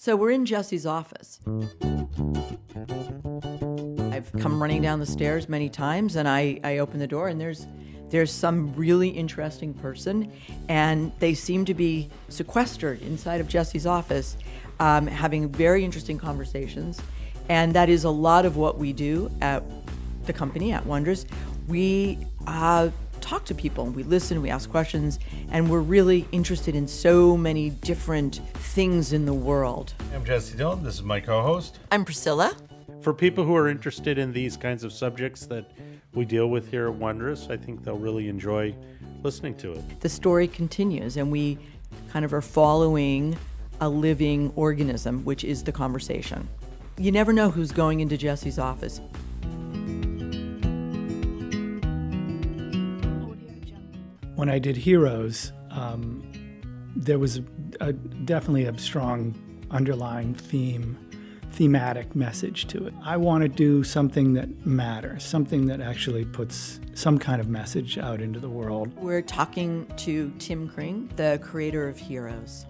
So we're in Jesse's office. I've come running down the stairs many times, and I open the door, and there's some really interesting person, and they seem to be sequestered inside of Jesse's office, having very interesting conversations. And that is a lot of what we do at the company, at Wondros. We talk to people, we listen, we ask questions, and we're really interested in so many different things in the world. I'm Jesse Dillon. This is my co-host. I'm Priscilla. For people who are interested in these kinds of subjects that we deal with here at Wondros, I think they'll really enjoy listening to it. The story continues, and we kind of are following a living organism, which is the conversation. You never know who's going into Jesse's office. When I did Heroes, there was definitely a strong underlying thematic message to it. I want to do something that matters, something that actually puts some kind of message out into the world. We're talking to Tim Kring, the creator of Heroes.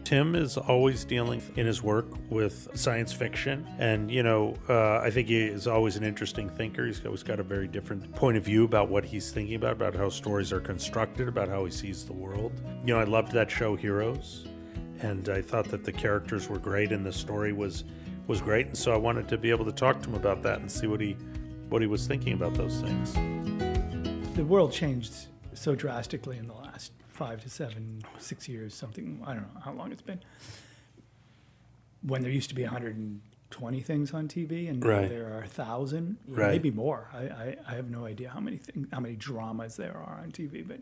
Tim is always dealing in his work with science fiction, and I think he is always an interesting thinker. He's always got a very different point of view about what he's thinking about how stories are constructed, about how he sees the world. I loved that show Heroes, and I thought that the characters were great and the story was great, and so I wanted to be able to talk to him about that and see what he was thinking about those things. The world changed so drastically in the last 5 to 7, 6 years, something, I don't know how long it's been. When there used to be 120 things on TV, and now right. there are 1,000, right. Maybe more. I have no idea how many dramas there are on TV, but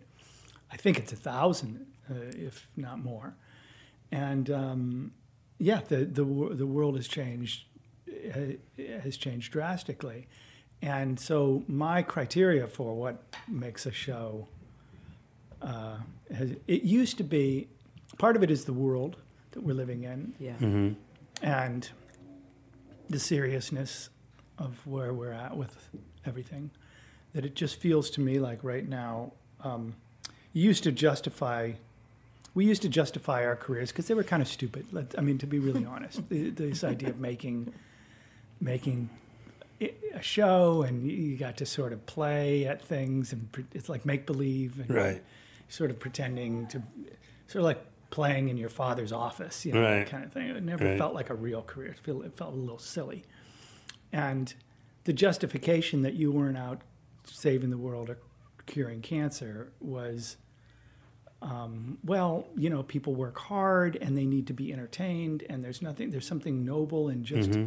I think it's 1,000, if not more. And the world has changed drastically, and so my criteria for what makes a show. It used to be, part of it is the world that we're living in, Mm-hmm. and the seriousness of where we're at with everything. That it just feels to me like right now, we used to justify our careers because they were kind of stupid. To be really honest, this idea of making a show, and you got to sort of play at things, and it's like make believe, and right. Sort of pretending to, sort of like playing in your father's office, right. that kind of thing. It never felt like a real career. It felt a little silly, and the justification that you weren't out saving the world or curing cancer was, people work hard and they need to be entertained, and there's something noble in just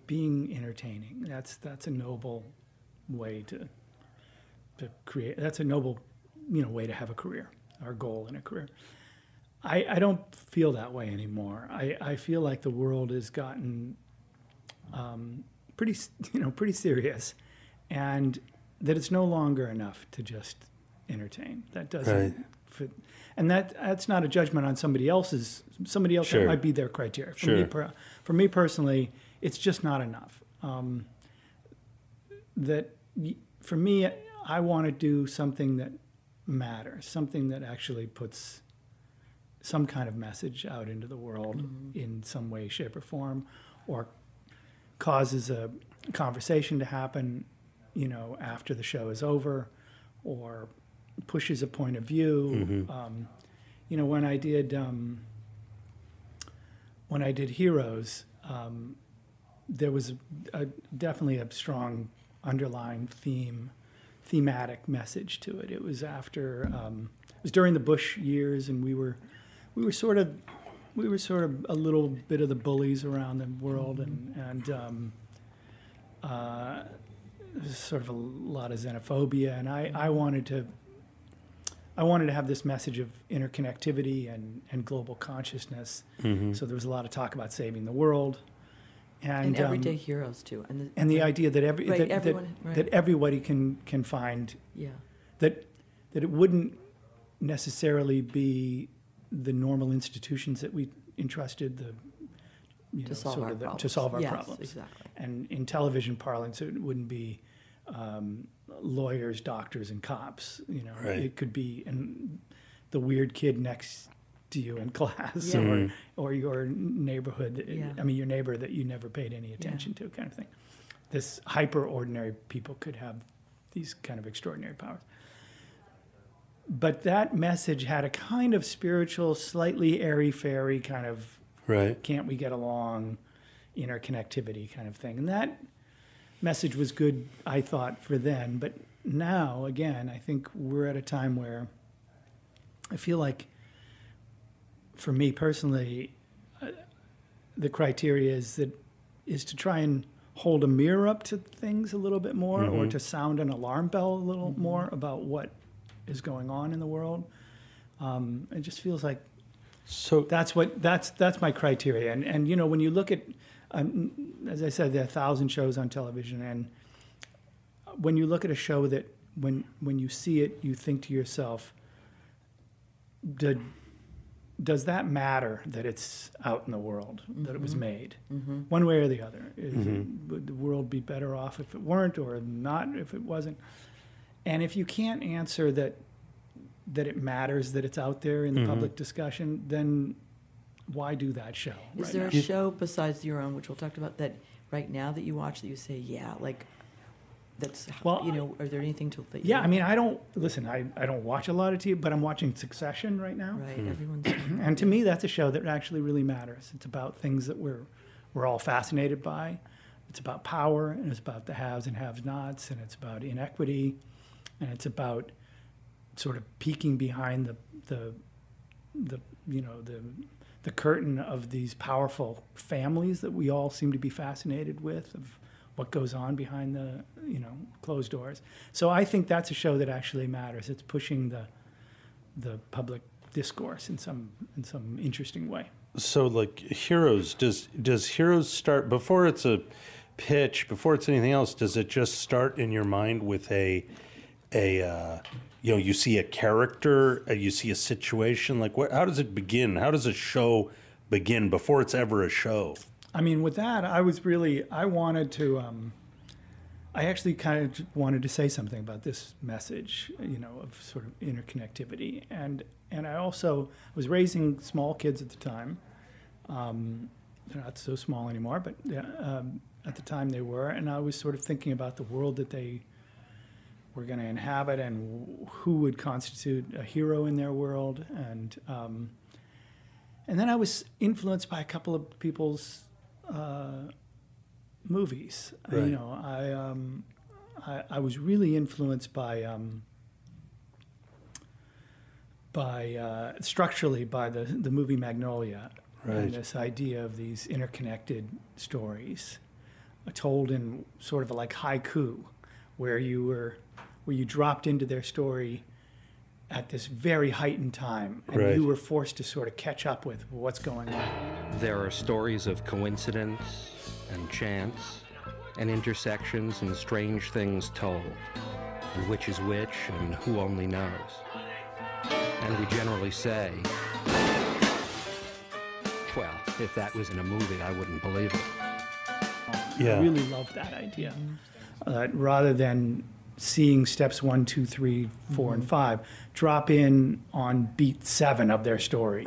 being entertaining. That's a noble way to create. That's a noble, way to have a career, our goal in a career. I don't feel that way anymore. I feel like the world has gotten pretty serious, and that it's no longer enough to just entertain. That doesn't fit. And that's not a judgment on somebody else's. Somebody else, sure. That might be their criteria. For me personally, it's just not enough. For me, I want to do something that matters, something that actually puts some kind of message out into the world in some way, shape, or form, or causes a conversation to happen, after the show is over, or pushes a point of view. When I did Heroes, there was definitely a strong underlying thematic message to it. It was after it was during the Bush years, and we were sort of a little bit of the bullies around the world, and there's sort of a lot of xenophobia, and I wanted to have this message of interconnectivity and global consciousness. So there was a lot of talk about saving the world. And everyday heroes too, and the idea that that everybody can find that it wouldn't necessarily be the normal institutions that we entrusted to solve our problems. To solve our yes, problems. Exactly. And in television parlance, it wouldn't be lawyers, doctors, and cops. Right. It could be the weird kid next to you in class, Yeah. or your neighborhood. Yeah. I mean, your neighbor that you never paid any attention to, kind of thing. This hyper ordinary people could have these kind of extraordinary powers. But that message had a kind of spiritual, slightly airy-fairy kind of Right. can't we get along, interconnectivity kind of thing. And that message was good, I thought, for then. But now, again, I think we're at a time where I feel like, for me personally, the criteria is to try and hold a mirror up to things a little bit more, or to sound an alarm bell a little more about what is going on in the world. It just feels like So that's my criteria. And you know, when you look at, as I said, there are 1,000 shows on television, and when you look at a show that when you see it, you think to yourself, does that matter that it's out in the world, that it was made, one way or the other? Would the world be better off if it weren't, or not if it wasn't? And if you can't answer that it matters that it's out there in the public discussion, then why do that show? Is there a show besides your own, which we'll talk about, that right now that you watch that you say, yeah, like that's, Well, you know, are there anything to that Yeah, I mean, I don't watch a lot of TV, but I'm watching Succession right now. right, everyone's And to me, that's a show that actually really matters. It's about things that we're all fascinated by. It's about power, and it's about the haves and have-nots, and it's about inequity, and it's about sort of peeking behind the curtain of these powerful families that we all seem to be fascinated with, of what goes on behind the closed doors. So I think that's a show that actually matters. It's pushing the public discourse in some interesting way. So, like Heroes, does Heroes start before it's a pitch, before it's anything else? Does it just start in your mind with you see a character, you see a situation? Like, how does it begin? How does a show begin before it's ever a show? I mean, with that, I actually kind of wanted to say something about this message, of sort of interconnectivity. And I also was raising small kids at the time. They're not so small anymore, but at the time they were. And I was sort of thinking about the world that they were going to inhabit and who would constitute a hero in their world. And then I was influenced by a couple of people's movies. Right. I was really influenced by structurally by the movie Magnolia, Right. and this idea of these interconnected stories told in sort of like haiku, where you dropped into their story at this very heightened time, and Right. you were forced to sort of catch up with what's going on. There are stories of coincidence and chance and intersections and strange things told, and which is which and who only knows. And we generally say, well, if that was in a movie, I wouldn't believe it. Yeah. I really love that idea. Rather than seeing steps 1, 2, 3, 4, and 5, drop in on beat 7 of their story,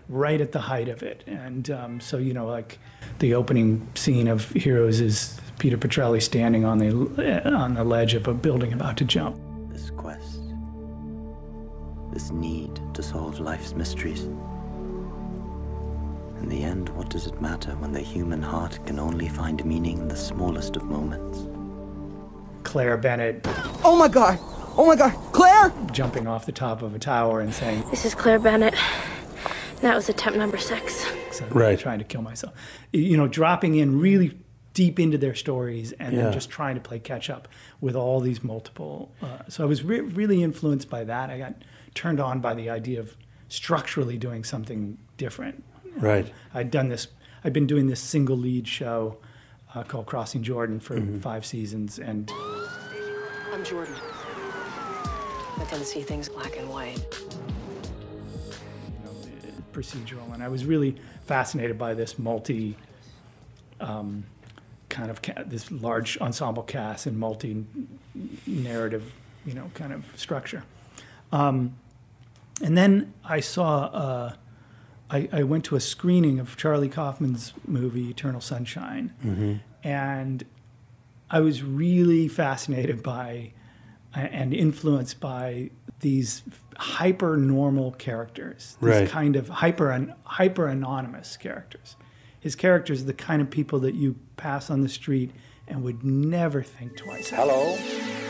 right at the height of it. And so, like the opening scene of Heroes is Peter Petrelli standing on the ledge of a building about to jump. This quest, this need to solve life's mysteries. In the end, what does it matter when the human heart can only find meaning in the smallest of moments? Claire Bennett Oh my God, Claire! jumping off the top of a tower and saying, This is Claire Bennett. That was attempt number 6. Right. trying to kill myself. Dropping in really deep into their stories and then just trying to play catch up with all these multiple. So I was really influenced by that. I got turned on by the idea of structurally doing something different. Right. I'd been doing this single lead show called Crossing Jordan for 5 seasons, and I'm Jordan. I tend to see things black and white. procedural, and I was really fascinated by this this large ensemble cast and multi-narrative, kind of structure. And then I saw I went to a screening of Charlie Kaufman's movie Eternal Sunshine, and I was really fascinated by and influenced by these hyper normal characters, these kind of hyper anonymous characters. His characters are the kind of people that you pass on the street and would never think twice. Hello,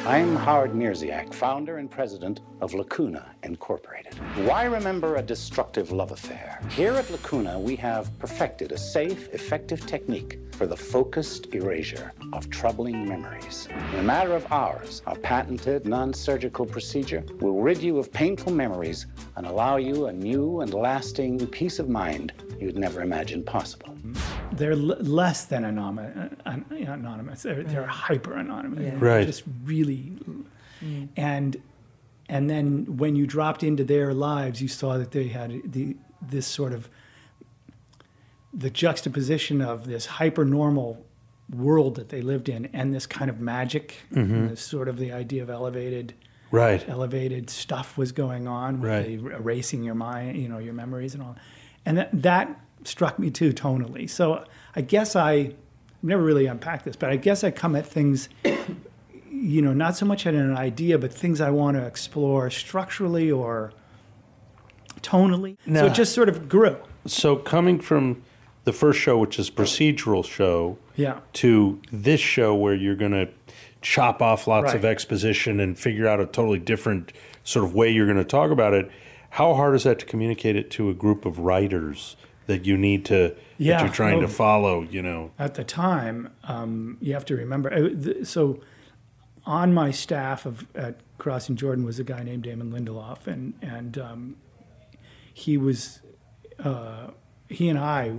I'm Howard Mirziak, founder and president of Lacuna Incorporated. Why remember a destructive love affair? Here at Lacuna, we have perfected a safe, effective technique for the focused erasure of troubling memories. In a matter of hours, our patented non-surgical procedure will rid you of painful memories and allow you a new and lasting peace of mind you'd never imagined possible. They're less than anonymous. They're hyper anonymous. Yeah. Right. Just really, and then when you dropped into their lives, you saw that they had this sort of the juxtaposition of this hyper normal world that they lived in and this kind of magic, this sort of the idea of elevated stuff was going on with the erasing your mind, your memories and all, and that struck me too tonally. So I guess I never really unpacked this, but I guess I come at things, not so much at an idea, but things I want to explore structurally or tonally. Now, so it just sort of grew. So coming from the first show, which is procedural show, to this show where you're going to chop off lots of exposition and figure out a totally different sort of way you're going to talk about it, how hard is that to communicate it to a group of writers that you need to, that you're trying to follow, At the time, you have to remember, so on my staff at Crossing Jordan was a guy named Damon Lindelof, and he and I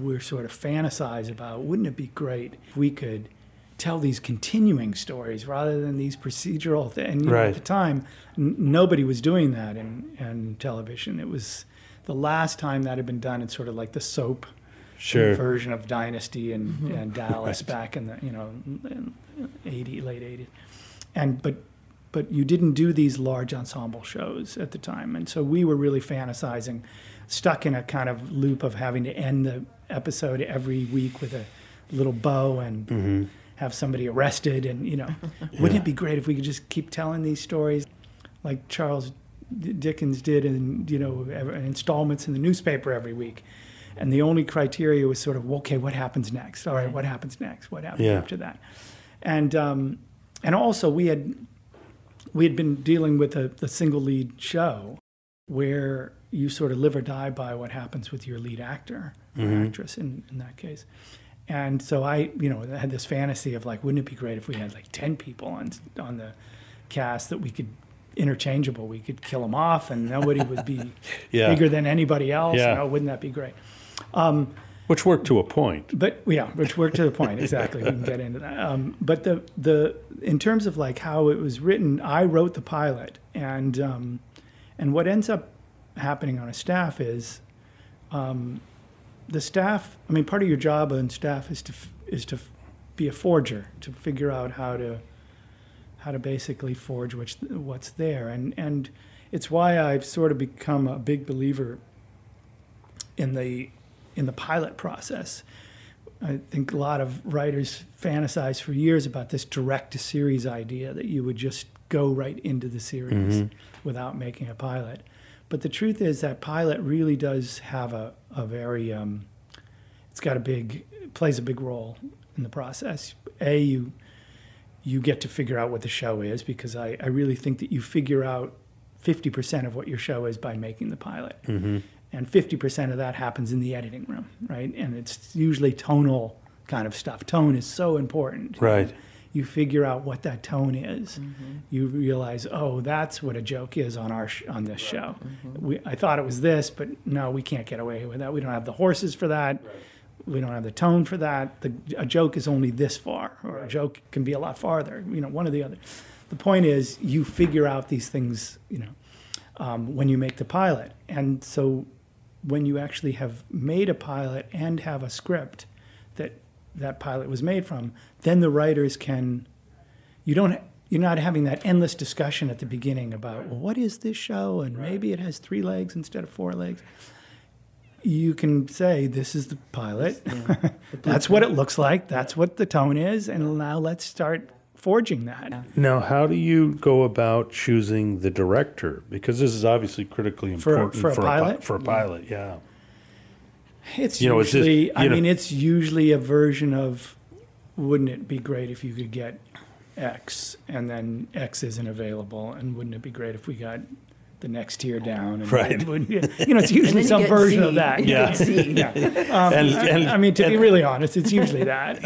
were sort of fantasize about, wouldn't it be great if we could tell these continuing stories rather than these procedural things. And at the time, nobody was doing that in television. It was the last time that had been done. It's sort of like the soap version of Dynasty and Dallas back in the in late 80s. And but you didn't do these large ensemble shows at the time, and so we were really fantasizing, stuck in a kind of loop of having to end the episode every week with a little bow and have somebody arrested, and wouldn't it be great if we could just keep telling these stories like Charles Dickens did, and installments in the newspaper every week, and the only criteria was sort of, okay, what happens next? All right, what happens next? What happens after that? And also we had been dealing with a single lead show where you sort of live or die by what happens with your lead actor or actress in that case. And so I had this fantasy of like, wouldn't it be great if we had like 10 people on the cast that we could interchangeable, we could kill them off and nobody would be bigger than anybody else. Wouldn't that be great? Which worked to a point. But which worked to the point, exactly. We can get into that. But the in terms of like how it was written, I wrote the pilot, and what ends up happening on a staff is the staff. I mean, part of your job on staff is to be a forger, to figure out how to basically forge what's there, and it's why I've sort of become a big believer in the pilot process. I think a lot of writers fantasize for years about this direct-to-series idea that you would just go right into the series without making a pilot. But the truth is that pilot really does have a very, plays a big role in the process. You get to figure out what the show is, because I really think that you figure out 50% of what your show is by making the pilot. And 50% of that happens in the editing room, right? And it's usually tonal kind of stuff. Tone is so important. Right. You figure out what that tone is. You realize, oh, that's what a joke is on on this show. I thought it was this, but no, we can't get away with that. We don't have the horses for that. Right. We don't have the tone for that. A joke is only this far, or a joke can be a lot farther. One or the other. The point is, you figure out these things, when you make the pilot, and so when you actually have made a pilot and have a script that pilot was made from, then the writers can, you're not having that endless discussion at the beginning about, well, what is this show? And maybe it has 3 legs instead of 4 legs. you can say, this is the pilot. That's what it looks like. That's what the tone is. And now let's start forging that. Now, how do you go about choosing the director? Because this is obviously critically important for a pilot. For a pilot, yeah. It's usually, it's usually a version of, wouldn't it be great if you could get X, and then X isn't available, and wouldn't it be great if we got the next tier down? And right. It's usually some version of that. Yeah. And I mean, to be really honest, it's usually that.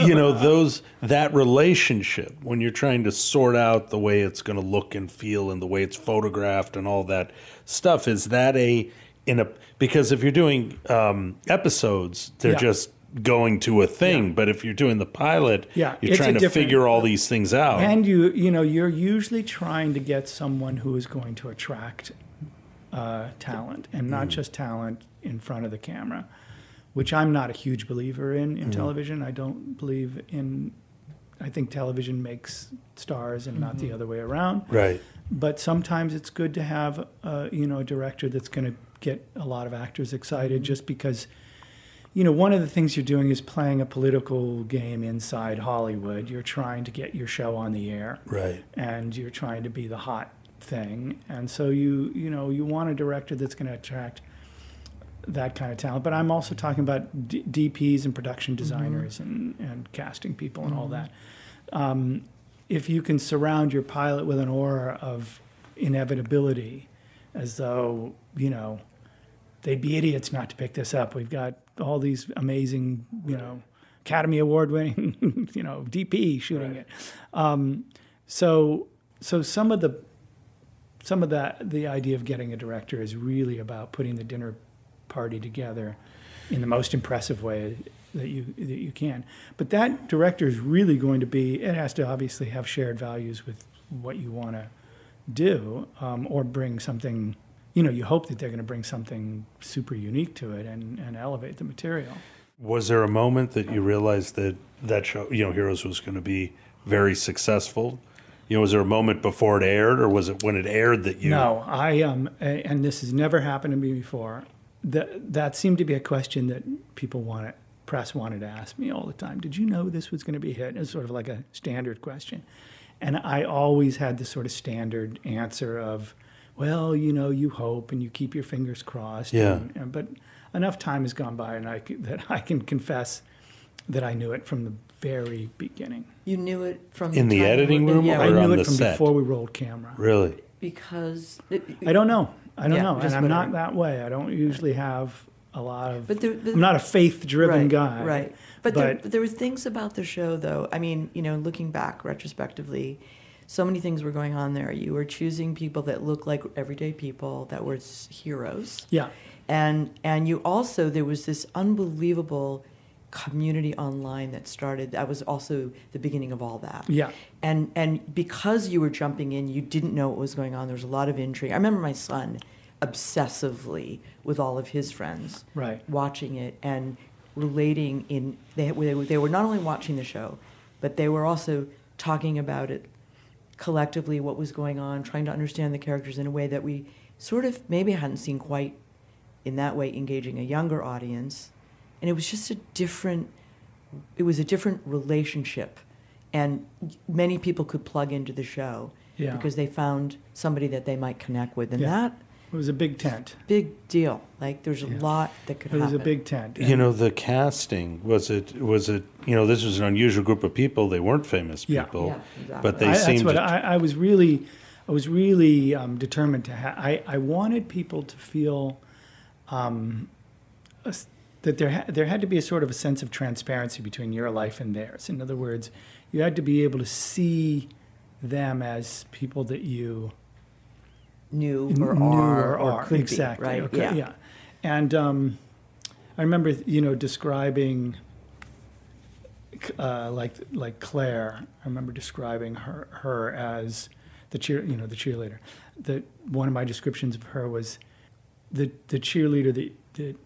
That relationship, when you're trying to sort out the way it's going to look and feel and the way it's photographed and all that stuff, is that because if you're doing episodes, they're just going to a thing, but if you're doing the pilot, you're trying to figure all these things out. And you're usually trying to get someone who is going to attract talent, and not just talent in front of the camera, which I'm not a huge believer in television. I don't believe in, I think television makes stars and not the other way around. Right. But sometimes it's good to have a director that's going to get a lot of actors excited, just because one of the things you're doing is playing a political game inside Hollywood. You're trying to get your show on the air. Right. And you're trying to be the hot thing. And so you want a director that's going to attract that kind of talent. But I'm also talking about DPs and production designers and casting people and all that. If you can surround your pilot with an aura of inevitability, as though, they'd be idiots not to pick this up. We've got all these amazing, Academy Award winning, DP shooting it. So some of the idea of getting a director is really about putting the dinner party together in the most impressive way that you can. But that director is really going to be, it has to obviously have shared values with what you want to do, or bring something. You hope that they're going to bring something super unique to it and elevate the material. Was there a moment that you realized that show, Heroes, was going to be very successful? Was there a moment before it aired, or was it when it aired that you... No, and this has never happened to me before. That seemed to be a question that press wanted to ask me all the time. Did you know this was going to be a hit? It's sort of like a standard question. And I always had this sort of standard answer of, well, you hope and you keep your fingers crossed. Yeah. But enough time has gone by that I can confess that I knew it from the very beginning. You knew it from in the editing room, or I knew on it the from set? before we rolled camera. Really? Because I don't know, and I'm not whatever. That way. I don't usually have a lot of. But I'm not a faith-driven guy. Right. But there were things about the show, though. I mean, looking back retrospectively, so many things were going on there. You were choosing people that looked like everyday people that were heroes. Yeah. And you also, there was this unbelievable community online that started. That was also the beginning of all that. Yeah. And because you were jumping in, you didn't know what was going on. There was a lot of intrigue. I remember my son obsessively with all of his friends, right, watching it and relating. They were not only watching the show, but they were also talking about it collectively, what was going on, trying to understand the characters in a way that we sort of maybe hadn't seen quite in that way, engaging a younger audience. And it was just a different relationship. And many people could plug into the show because they found somebody that they might connect with. And that... It was a big tent. Big deal. Like, there's a lot that could happen. It was a big tent. The casting, was it, this was an unusual group of people. They weren't famous people. Yeah, exactly. But they seemed to... I was really determined to have... I wanted people to feel that there had to be a sort of a sense of transparency between your life and theirs. In other words, you had to be able to see them as people that you... knew or could exactly, be, right? Okay, yeah. And I remember, describing like Claire. I remember describing her as the cheerleader. One of my descriptions of her was the cheerleader that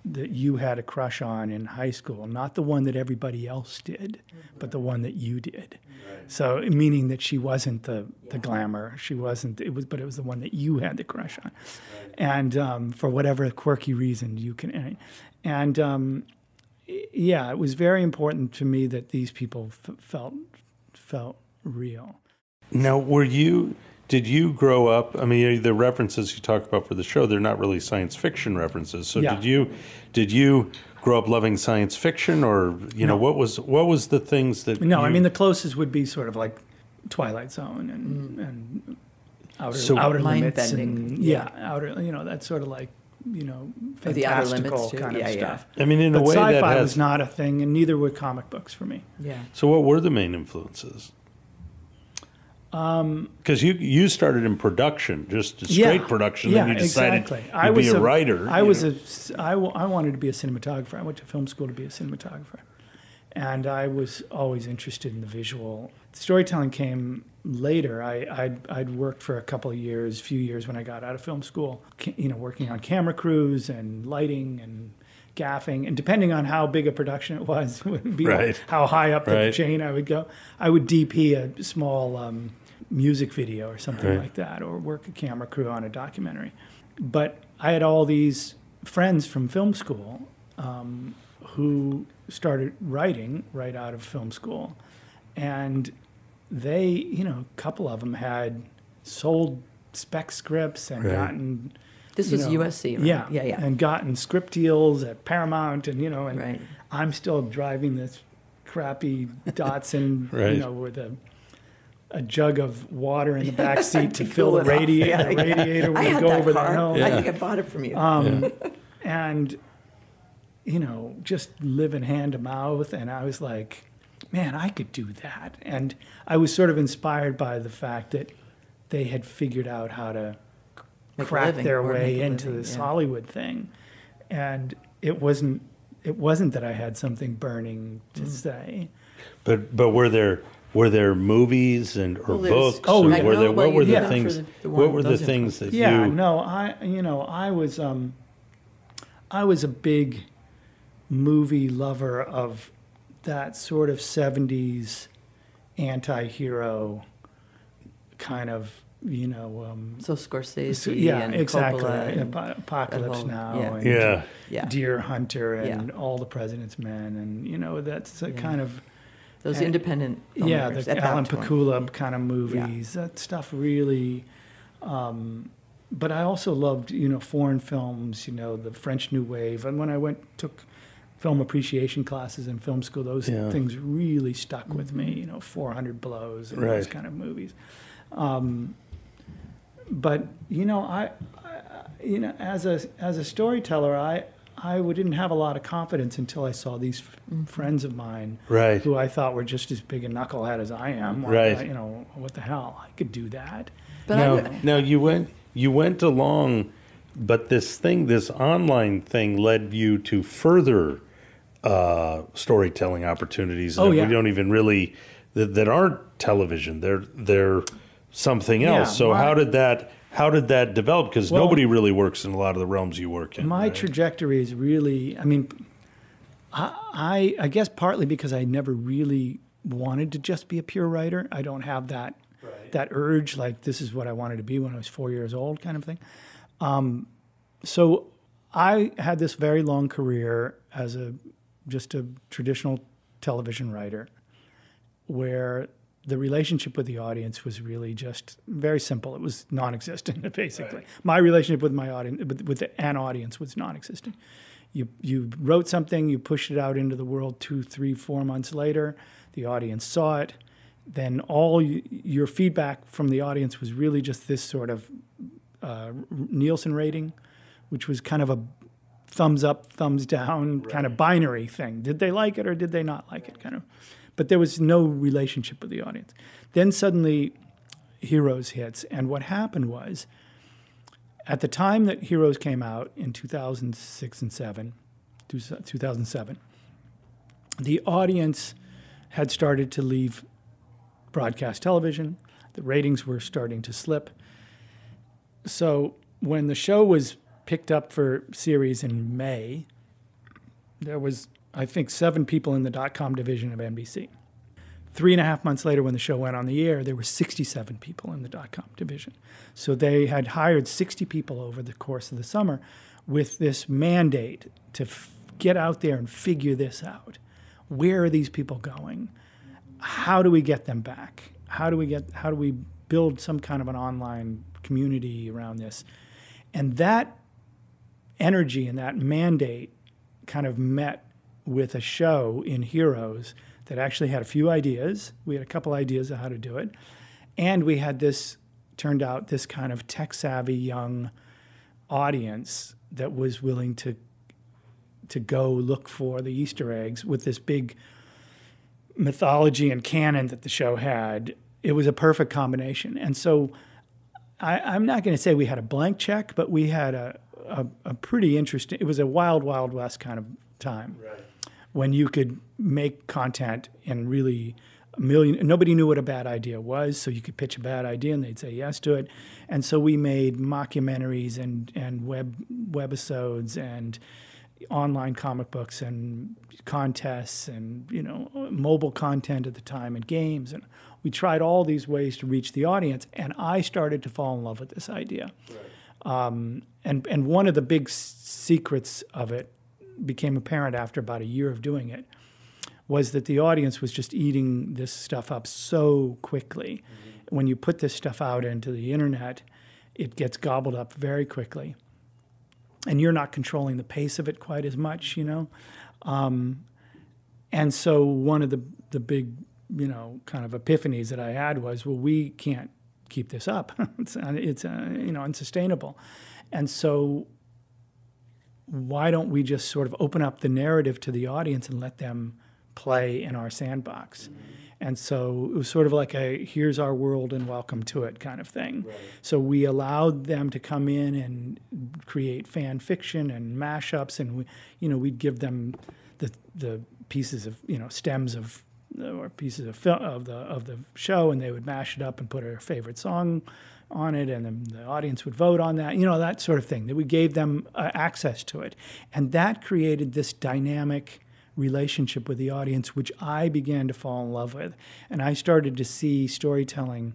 that you had a crush on in high school, not the one that everybody else did, but the one that you did. Right. So meaning that she wasn't the glamour, she wasn't, but it was the one that you had the crush on. Right. And for whatever quirky reason you can, yeah, it was very important to me that these people felt real. Now, did you grow up, I mean, the references you talk about for the show, they're not really science fiction references. So yeah. Did you grow up loving science fiction, or, you know, what was the things that I mean, the closest would be sort of like Twilight Zone and Outer Limits. And, outer, you know, that's sort of like, you know, fantastical kind of stuff. I mean, in a way sci-fi that was not a thing, and neither were comic books for me. Yeah. So what were the main influences? Because you started in production, just straight production, then you decided to be a writer. I wanted to be a cinematographer. I went to film school to be a cinematographer. And I was always interested in the visual. Storytelling came later. I'd worked for a few years when I got out of film school, you know, working on camera crews and lighting and gaffing, and depending on how big a production it was, would be how high up the chain I would go. I would DP a small music video or something like that, or work a camera crew on a documentary. But I had all these friends from film school who started writing right out of film school, and they, you know, a couple of them had sold spec scripts and gotten. This was USC, right? Yeah, and gotten script deals at Paramount, and and I'm still driving this crappy Datsun, you know, with a jug of water in the back seat to fill the radiator. The radiator would go over the hill. I think I bought it from you. And you know, just living hand to mouth, and I was like, man, I could do that. And I was sort of inspired by the fact that they had figured out how to crack their way into this Hollywood thing, and it wasn't that I had something burning to say. But were there movies or books? Oh, what were the things? What were the things that you? Yeah, no, I was a big movie lover of that sort of 70s anti-hero kind of, you know. So Scorsese and exactly. Coppola Apocalypse Now and Deer Hunter and All the President's Men, and, you know, that's a kind of... Those independent filmmakers the Alan Pakula kind of movies, that stuff really... but I also loved, you know, foreign films, you know, the French New Wave. And when I took film appreciation classes in film school, those things really stuck with me, you know, 400 Blows and those kind of movies. But, you know, I as a storyteller, I didn't have a lot of confidence until I saw these friends of mine who I thought were just as big a knucklehead as I am. You know, what the hell? I could do that. But now you went along, but this online thing led you to further storytelling opportunities that we don't even really that aren't television. They're something else. So how did that develop? Because nobody really works in a lot of the realms you work in. My trajectory is really, I mean, I guess partly because I never really wanted to just be a pure writer. I don't have that urge, like this is what I wanted to be when I was 4 years old kind of thing. So I had this very long career as just a traditional television writer, where the relationship with the audience was really just very simple. It was non-existent, basically. My relationship with my audience, with an audience, was non-existent. You wrote something, you pushed it out into the world 2, 3, 4 months later. The audience saw it. Then all your feedback from the audience was really just this sort of Nielsen rating, which was kind of a thumbs up, thumbs down kind of binary thing. Did they like it or did they not like it, kind of? But there was no relationship with the audience. Then suddenly Heroes hits, and what happened was, at the time that Heroes came out in 2007, the audience had started to leave broadcast television. The ratings were starting to slip. So when the show was picked up for series in May, there was, I think, 7 people in the .com division of NBC. 3.5 months later, when the show went on the air, there were 67 people in the .com division. So they had hired 60 people over the course of the summer with this mandate to get out there and figure this out. Where are these people going? How do we get them back? How do we build some kind of an online community around this? And that energy and that mandate kind of met with a show in Heroes that actually had a few ideas. We had a couple ideas of how to do it. And we had turned out this kind of tech-savvy young audience that was willing to go look for the Easter eggs with this big mythology and canon that the show had. It was a perfect combination. And so I'm not going to say we had a blank check, but we had a pretty interesting, it was a wild, wild west kind of time. Right. When you could make content and really nobody knew what a bad idea was, so you could pitch a bad idea and they'd say yes to it. And so we made mockumentaries and webisodes and online comic books and contests and, mobile content at the time and games. And we tried all these ways to reach the audience, and I started to fall in love with this idea. Right. And one of the big secrets of it became apparent after about a year of doing it, was that the audience was just eating this stuff up so quickly. Mm-hmm. When you put this stuff out into the internet, it gets gobbled up very quickly. And you're not controlling the pace of it quite as much, And so one of the big, kind of epiphanies that I had was, well, we can't keep this up. it's unsustainable. And so why don't we just sort of open up the narrative to the audience and let them play in our sandbox? Mm-hmm. And so it was sort of like here's our world and welcome to it kind of thing. Right. So we allowed them to come in and create fan fiction and mashups, and we'd give them the pieces of, stems of, or pieces of the show, and they would mash it up and put their favorite song on it, and then the audience would vote on that, that sort of thing, that we gave them access to it. And that created this dynamic relationship with the audience, which I began to fall in love with. And I started to see storytelling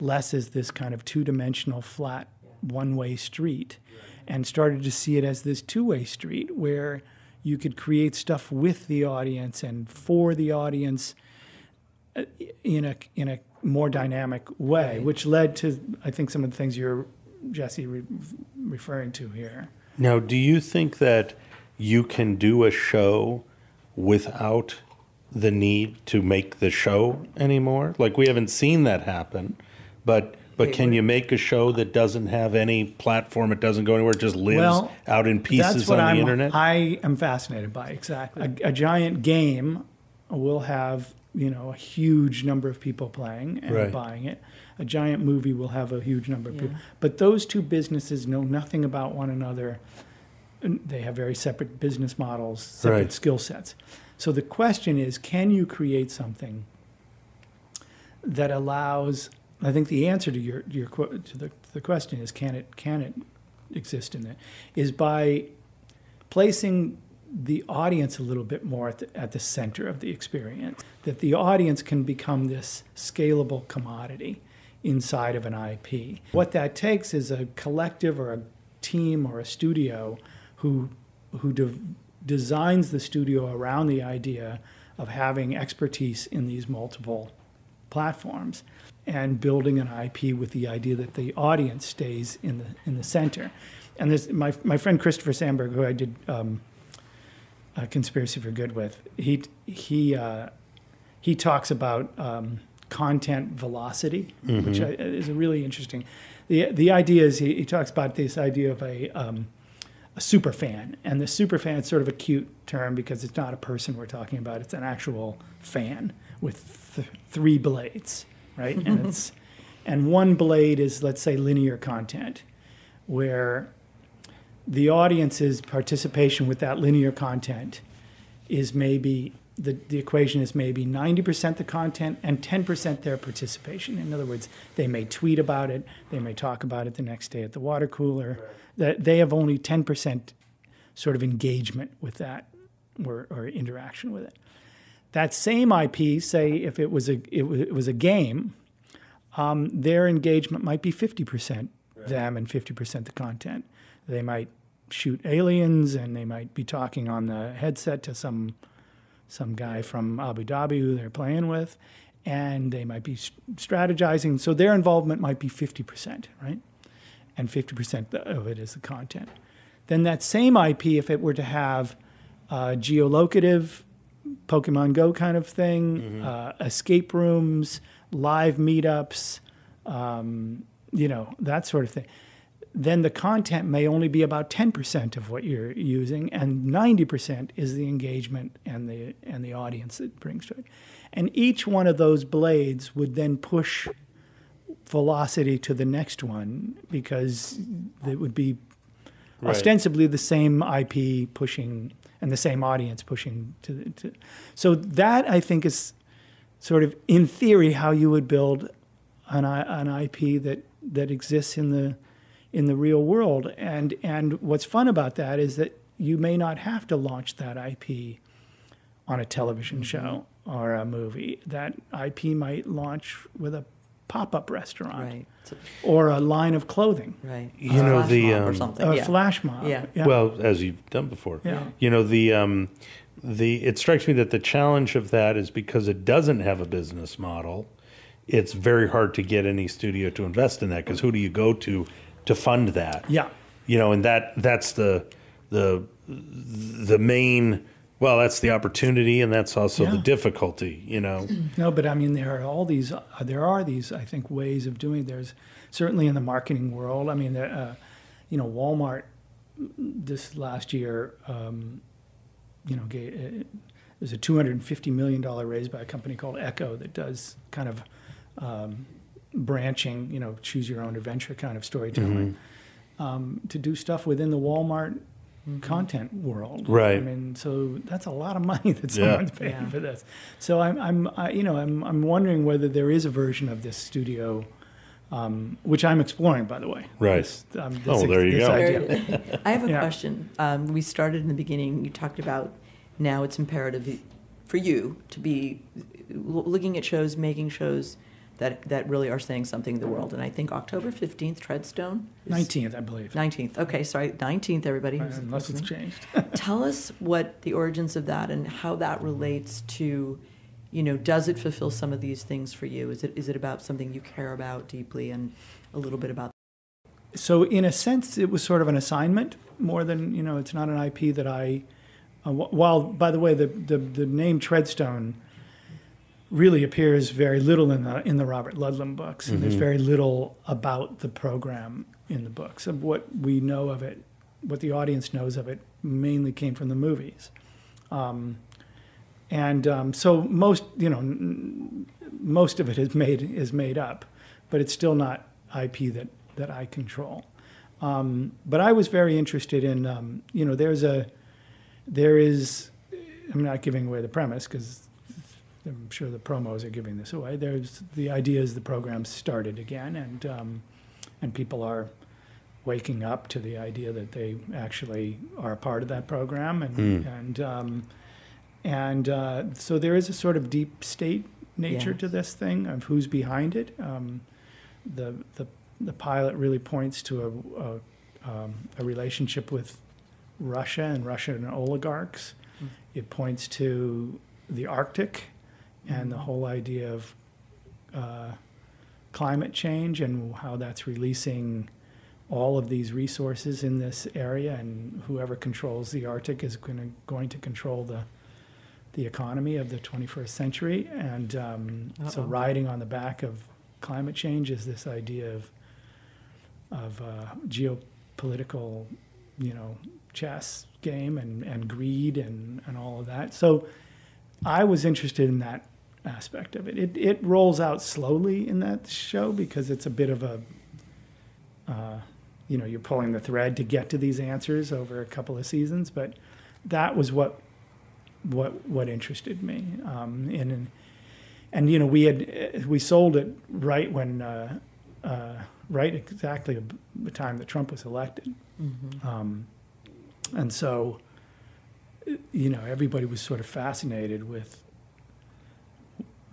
less as this kind of two-dimensional, flat, one-way street, and started to see it as this two-way street where you could create stuff with the audience and for the audience in a more dynamic way, right. Which led to, I think, some of the things you're, Jesse, referring to here. Now, do you think that you can do a show without the need to make the show anymore? Like, we haven't seen that happen, but can you make a show that doesn't have any platform, it doesn't go anywhere, it just lives out in pieces on the internet? I am fascinated by, exactly. A giant game will have, a huge number of people playing and right. buying it. A giant movie will have a huge number of people. But those two businesses know nothing about one another. They have very separate business models, separate right. skill sets. So the question is, can you create something that allows? I think the answer to the question is, can it exist in that? Is by placing the audience a little bit more at the center of the experience. That the audience can become this scalable commodity inside of an IP. What that takes is a collective or a team or a studio who designs the studio around the idea of having expertise in these multiple platforms and building an IP with the idea that the audience stays in the center. And this, my friend Christopher Sandberg, who I did Conspiracy for Good with, he talks about content velocity, mm-hmm. which is a really interesting. The idea is he talks about this idea of a super fan, and the super fan is sort of a cute term because it's not a person we're talking about; it's an actual fan with 3 blades, right? And one blade is, let's say, linear content, where the audience's participation with that linear content is maybe, the equation is maybe 90% the content and 10% their participation. In other words, they may tweet about it, they may talk about it the next day at the water cooler. Right. That they have only 10% sort of engagement with that or interaction with it. That same IP, say if it was a game, their engagement might be 50% them and 50% the content. They might shoot aliens, and they might be talking on the headset to some guy from Abu Dhabi who they're playing with, and they might be strategizing. So their involvement might be 50%, right? And 50% of it is the content. Then that same IP, if it were to have geolocative, Pokemon Go kind of thing, escape rooms, live meetups, that sort of thing, then the content may only be about 10% of what you're using, and 90% is the engagement and the audience it brings to it. And each one of those blades would then push velocity to the next one, because it would be ostensibly the same IP pushing and the same audience pushing to. So that, I think, is sort of, in theory, how you would build an IP that exists in the real world. And what's fun about that is that you may not have to launch that IP on a television show or a movie. That IP might launch with a pop-up restaurant, or a line of clothing, right? You know, the or something, a flash mob. Yeah. Well, as you've done before. Yeah. You know, it strikes me that the challenge of that is because it doesn't have a business model. It's very hard to get any studio to invest in that, because who do you go to fund that? Yeah. You know, and that's the main. Well, that's the opportunity, and that's also the difficulty, you know. No, but I mean, there are these, I think, ways of doing it. There's certainly in the marketing world. I mean, Walmart this last year, there's a $250 million raise by a company called Echo that does kind of branching, choose your own adventure kind of storytelling, to do stuff within the Walmart content world, right? I mean, so that's a lot of money that someone's paying for this. So I'm wondering whether there is a version of this studio, which I'm exploring, by the way. Right. There you go. Idea. I have a question. We started in the beginning. You talked about now it's imperative for you to be looking at shows, making shows that really are saying something to the world. And I think October 15th, Treadstone? 19th, I believe. 19th. Okay, sorry, 19th, everybody. Unless it's changed. Tell us what the origins of that and how that relates to, does it fulfill some of these things for you? Is it about something you care about deeply, and a little bit about that? So in a sense, it was sort of an assignment more than, it's not an IP that I, while, by the way, the name Treadstone really appears very little in the Robert Ludlum books, and there's very little about the program in the books. And what we know of it, what the audience knows of it, mainly came from the movies. So most of it is made up, but it's still not IP that I control. But I was very interested in, I'm not giving away the premise because I'm sure the promos are giving this away. The idea is the program started again, and people are waking up to the idea that they actually are a part of that program, and so there is a sort of deep state nature to this thing of who's behind it. The pilot really points to a relationship with Russia and Russian oligarchs. It points to the Arctic and the whole idea of climate change and how that's releasing all of these resources in this area, and whoever controls the Arctic is going to control the economy of the 21st century. And so riding on the back of climate change is this idea of geopolitical, chess game and greed and all of that. So I was interested in that aspect of it. It rolls out slowly in that show because it's a bit of a, you're pulling the thread to get to these answers over a couple of seasons. But that was what interested me. We sold it right when, right exactly the time that Trump was elected. And so everybody was sort of fascinated with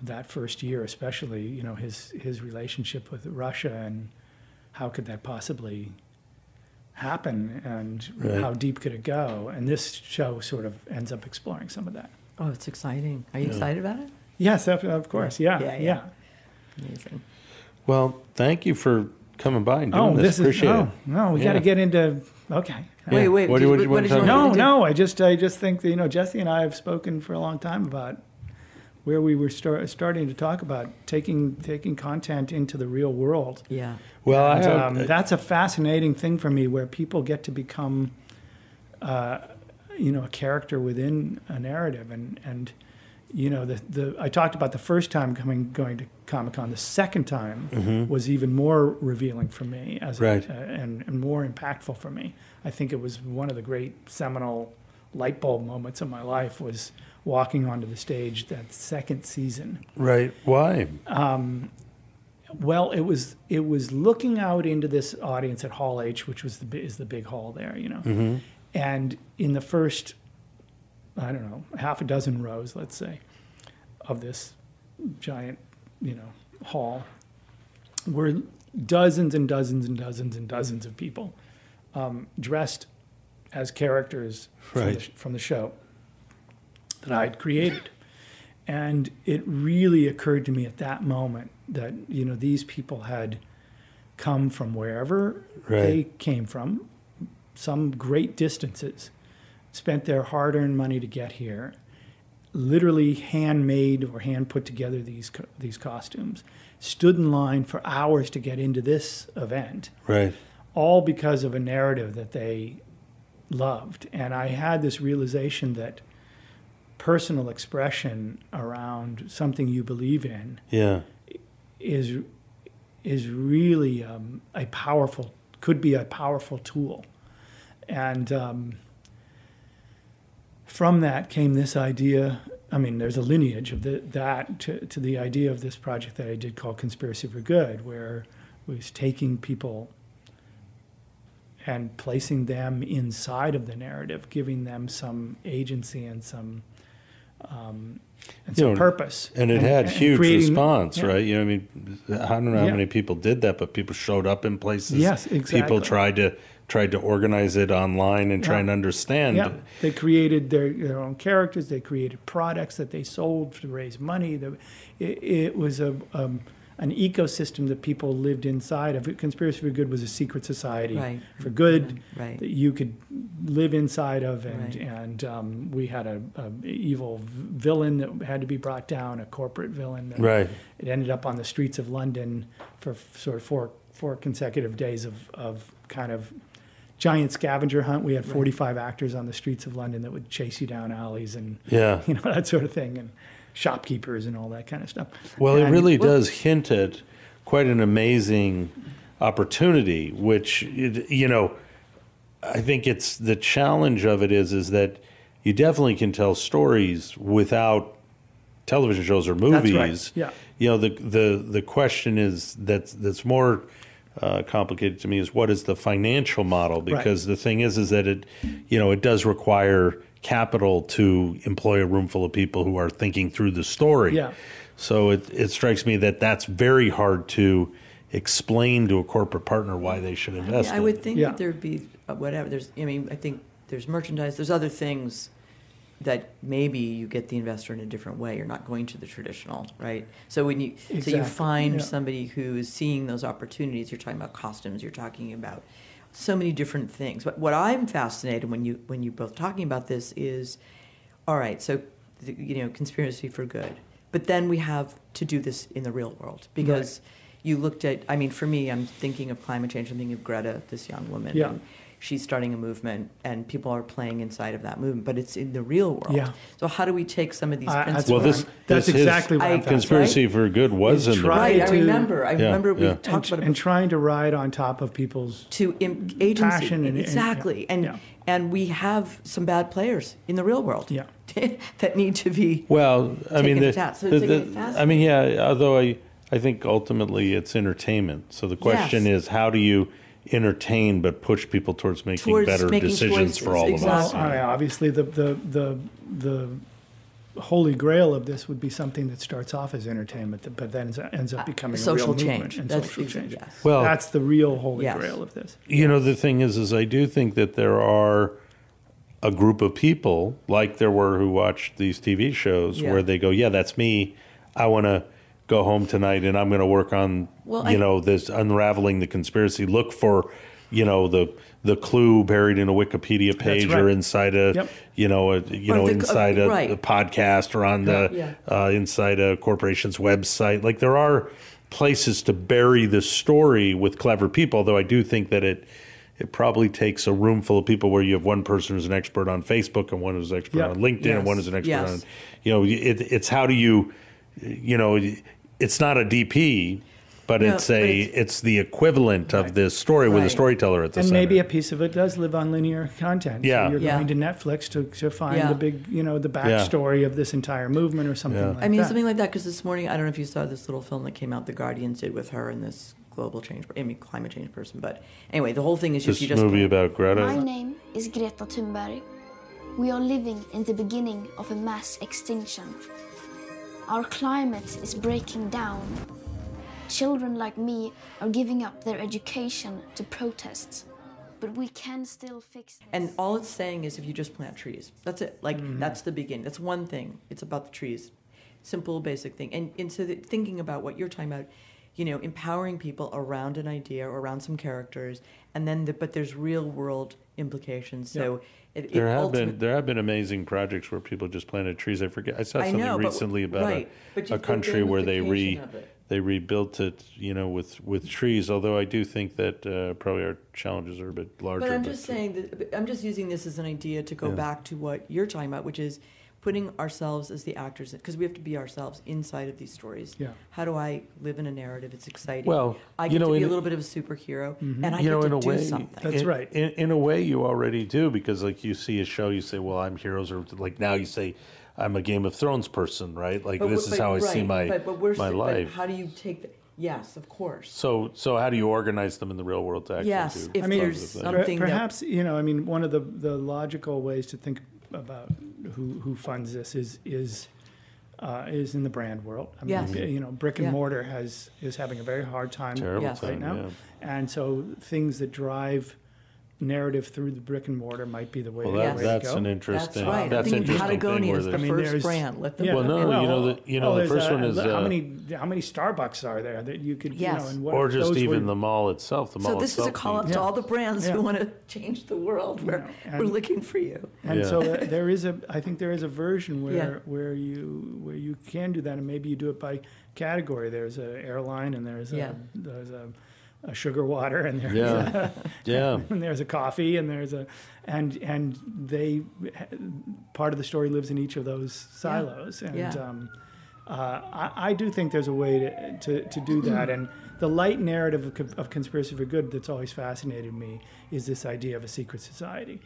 that first year, especially, his relationship with Russia and how could that possibly happen and how deep could it go? And this show sort of ends up exploring some of that. Oh, it's exciting. Are you excited about it? Yes, of course. Yeah. Amazing. Well, thank you for coming by and doing this. Appreciate it. No, we got to get into. Okay. Wait. What do you want to talk about? No. I just think that Jesse and I have spoken for a long time about where we were starting to talk about taking content into the real world. Yeah. Well, that's a fascinating thing for me, where people get to become, a character within a narrative, and I talked about the first time going to Comic-Con. The second time was even more revealing for me and more impactful for me. I think it was one of the great seminal light bulb moments of my life, was walking onto the stage that second season. Right. Why? Well, it was looking out into this audience at Hall H, which is the big hall there, and in the first, I don't know, half a dozen rows, let's say, of this giant, hall, were dozens and dozens and dozens and dozens of people dressed as characters from the show that I'd created. And it really occurred to me at that moment that, these people had come from wherever they came from, some great distances, spent their hard-earned money to get here, literally handmade or hand put together these costumes, stood in line for hours to get into this event, all because of a narrative that they loved. And I had this realization that personal expression around something you believe in is really could be a powerful tool. And from that came this idea. I mean, there's a lineage of that to the idea of this project that I did called Conspiracy for Good, where I was taking people and placing them inside of the narrative, giving them some agency and some purpose. And it had huge response, right? I mean, I don't know how many people did that, but people showed up in places. Yes, exactly. People tried to organize it online and try and understand. Yeah, they created their own characters. They created products that they sold to raise money. It was an ecosystem that people lived inside of. Conspiracy for Good was a secret society for good that you could live inside of, and we had a evil villain that had to be brought down, a corporate villain. It ended up on the streets of London for sort of four consecutive days of kind of giant scavenger hunt. We had 45 actors on the streets of London that would chase you down alleys and that sort of thing, and shopkeepers and all that kind of stuff. Well, it really does hint at quite an amazing opportunity, which, I think it's the challenge of it is that you definitely can tell stories without television shows or movies. That's right. The question is that's more complicated to me is what is the financial model? Because the thing is that it does require capital to employ a room full of people who are thinking through the story. Yeah. So it strikes me that that's very hard to explain to a corporate partner why they should invest. I would think that there'd be whatever. I think there's merchandise. There's other things that maybe you get the investor in a different way. You're not going to the traditional, right? So when you find somebody who is seeing those opportunities. You're talking about costumes. You're talking about so many different things. But what I'm fascinated when you both talking about this is, all right, so Conspiracy for Good, but then we have to do this in the real world because you looked at. I mean, for me, I'm thinking of climate change. I'm thinking of Greta, this young woman. Yeah. And she's starting a movement, and people are playing inside of that movement, but it's in the real world. Yeah. So how do we take some of these principles? Well, that's exactly what Conspiracy for Good was in the right. I remember we talked about it. And trying to ride on top of people's agency. Passion and we have some bad players in the real world. Yeah. that need to be. Well, I mean, fascinating. although I think ultimately it's entertainment. So the question is, how do you entertain, but push people towards making better decisions for all of us. Well, obviously, the Holy Grail of this would be something that starts off as entertainment, but then ends up becoming social a real change. movement and That's social change. yes. Well, that's the real Holy Grail of this. You know, the thing is I do think that there are a group of people, like there were who watched these TV shows, where they go, yeah, that's me. I want to go home tonight and I'm going to work on, this unraveling the conspiracy. Look for, the clue buried in a Wikipedia page or inside a, inside a podcast or on the inside a corporation's website. Like there are places to bury the story with clever people, although I do think that it probably takes a room full of people where you have one person who's an expert on Facebook and one who's an expert on LinkedIn and one who's an expert on, it's how do you, it's not a DP, but it's the equivalent of this story with a storyteller at the center. And maybe a piece of it does live on linear content. Yeah. So you're going to Netflix to find the big, the backstory of this entire movement or something like that. I mean, something like that, because this morning, I don't know if you saw this little film that came out, The Guardians did with her and this climate change person. But anyway, the whole thing is this movie about Greta. My name is Greta Thunberg. We are living in the beginning of a mass extinction. Our climate is breaking down. Children like me are giving up their education to protests. But we can still fix this. And all it's saying is if you just plant trees. That's it. That's the beginning. That's one thing. It's about the trees. Simple, basic thing. And so thinking about what you're talking about, empowering people around an idea or around some characters, and then but there's real world implications. So there have been amazing projects where people just planted trees. I saw something recently about a country where they rebuilt it, with trees. Although I do think that probably our challenges are a bit larger. But I'm just saying that I'm just using this as an idea to go back to what you're talking about, which is putting ourselves as the actors, because we have to be ourselves inside of these stories. Yeah. How do I live in a narrative? It's exciting. Well, I get to be a little bit of a superhero, and I get to do something. That's right. In a way, you already do, because like you see a show, you say, "Well, I'm heroes," or like now you say, "I'm a Game of Thrones person," right? Like this is how I see my life. But how do you take that? Yes, of course. So how do you organize them in the real world to actually do? If there's something perhaps one of the logical ways to think about who funds this is in the brand world. I mean, brick and mortar is having a very hard time right now, and so things that drive narrative through the brick and mortar might be the way, way to go. That's an interesting. That's right. That's interesting. Patagonia is the first brand. Let them. The first one is how many Starbucks are there that you could and what or just even the mall itself. The mall so this itself is a call out to all the brands who want to change the world. We're looking for you. And so I think there is a version where you can do that, and maybe you do it by category. There's an airline, and there's a sugar water, and there's and there's a coffee, and there's and they part of the story lives in each of those silos, and I do think there's a way to do that. And the light narrative of Conspiracy for Good that's always fascinated me is this idea of a secret society,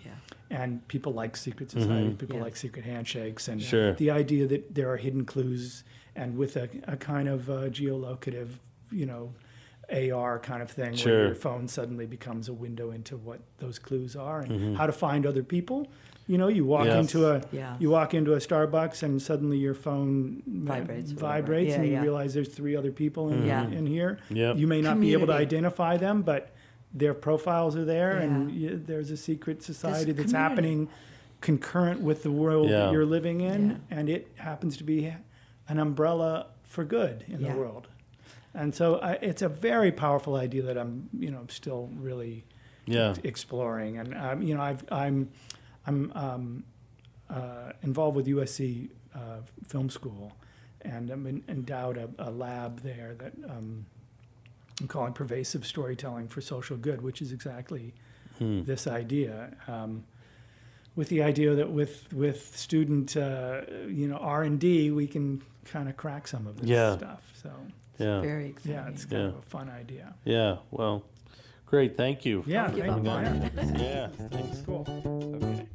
and people like secret society, people like secret handshakes, and the idea that there are hidden clues, and with a kind of geolocative, AR kind of thing, where your phone suddenly becomes a window into what those clues are and how to find other people. You walk into a Starbucks and suddenly your phone vibrates and you realize there's 3 other people in here. Yep. You may not be able to identify them, but their profiles are there, and there's a secret society that's happening concurrent with the world that you're living in, and it happens to be an umbrella for good in the world. And so it's a very powerful idea that I'm, still really exploring. And I'm involved with USC Film School, and I'm endowed a lab there that I'm calling pervasive storytelling for social good, which is exactly this idea. With the idea that with student R&D, we can kind of crack some of this stuff. So. Very exciting. Yeah, it's kind of a fun idea. Yeah, well, great. Thank you. Yeah, thank you. Yeah, thanks. Cool. Okay.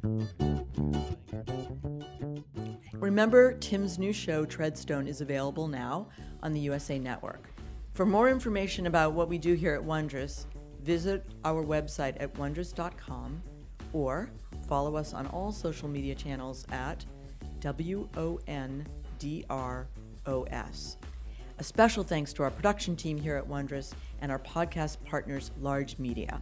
Remember, Tim's new show, Treadstone, is available now on the USA Network. For more information about what we do here at Wondrous, visit our website at wondros.com or follow us on all social media channels at WONDROS. A special thanks to our production team here at Wondros and our podcast partners, Large Media.